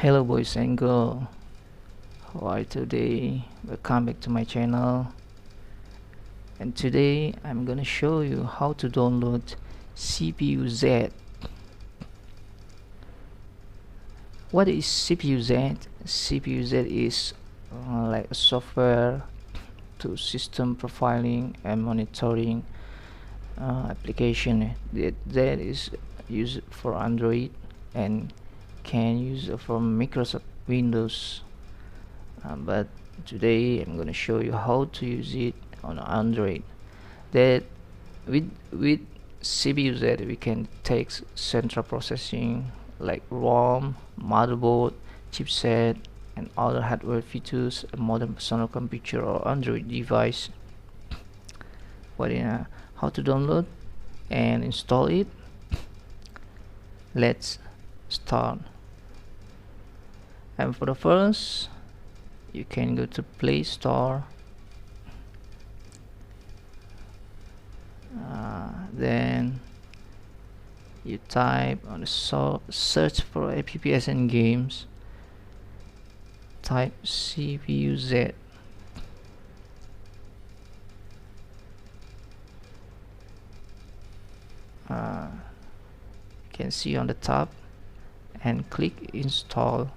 Hello boys and girls, how are you today? Welcome back to my channel, and today I'm gonna show you how to download CPU-Z. What is CPU-Z? CPU-Z is like a software to system profiling and monitoring application that is used for Android and can use for Microsoft Windows. But today I'm going to show you how to use it on Android. That with CPU-Z we can take central processing like ROM, motherboard, chipset, and other hardware features a modern personal computer or Android device. How to download and install it? Let's start. And for the first, you can go to Play Store, then you type on the search for apps and games, type CPU-Z. You can see on the top and click install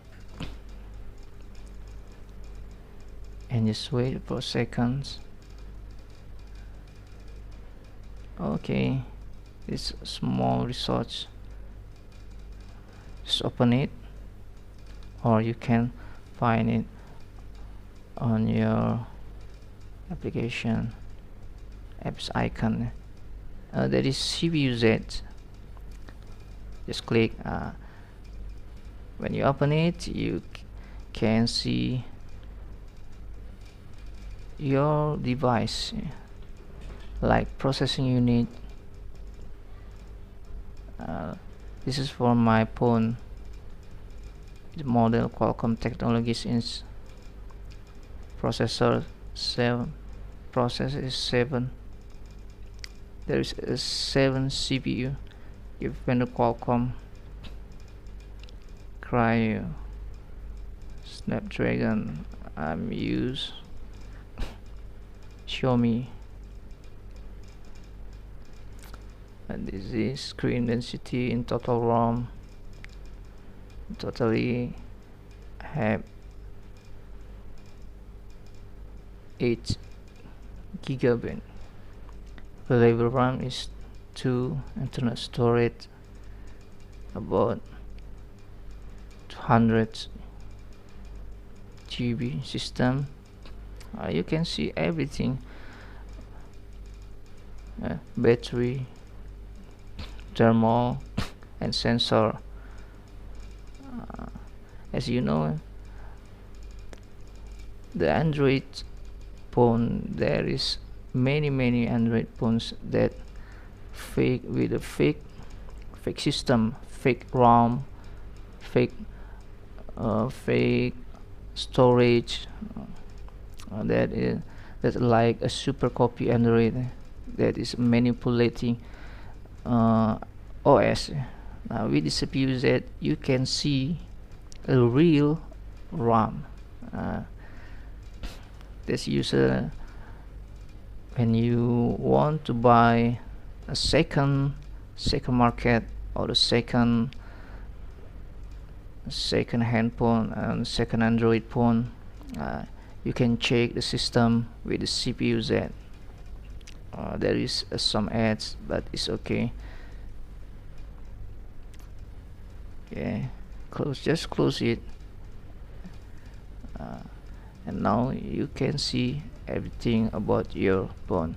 and just wait for seconds. Okay, this small resource, just open it, or you can find it on your application apps icon. That is CPU-Z. Just click. When you open it, you can see your device, like processing unit. This is for my phone. The model Qualcomm Technologies is processor 7. Processor is 7. There is a 7 CPU given the Qualcomm Cryo Snapdragon. I'm use Xiaomi, and this is screen density in total ROM. Totally have 8 GB. Available RAM is 2. Internal storage about 200 GB. System, you can see everything. Battery, thermal, and sensor. As you know, the Android phone, there is many Android phones that fake with a fake system, fake ROM, fake storage. That's like a super copy Android that is manipulating OS. Now with the CPU-Z you can see a real ROM. This user, when you want to buy a second market or a second handphone and second Android phone, you can check the system with the CPU-Z. There is some ads, but it's okay. Okay, just close it, and now you can see everything about your phone.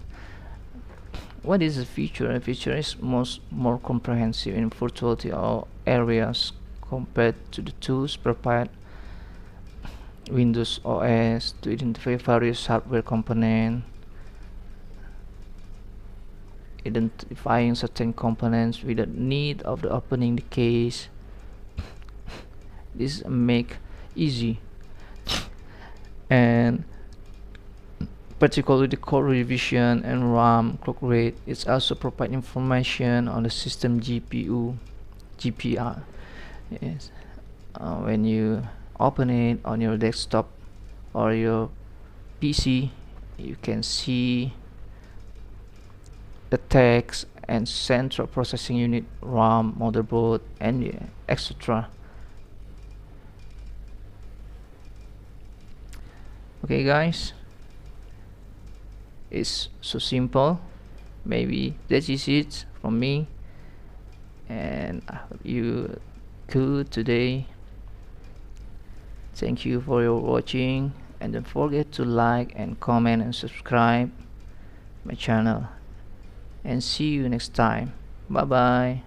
What is the feature? A feature is more comprehensive in virtuality or areas compared to the tools provided Windows OS to identify various hardware components, identifying certain components without need of the opening the case. This make easy, and particularly the code revision and RAM clock rate. It also provide information on the system GPU, GPR. Yes, when you open it on your desktop or your PC, you can see the text and central processing unit, RAM, motherboard, and etc. Okay guys, it's so simple. Maybe that is it from me, and I hope you could today. Thank you for your watching, and don't forget to like and comment and subscribe my channel, and see you next time. Bye bye.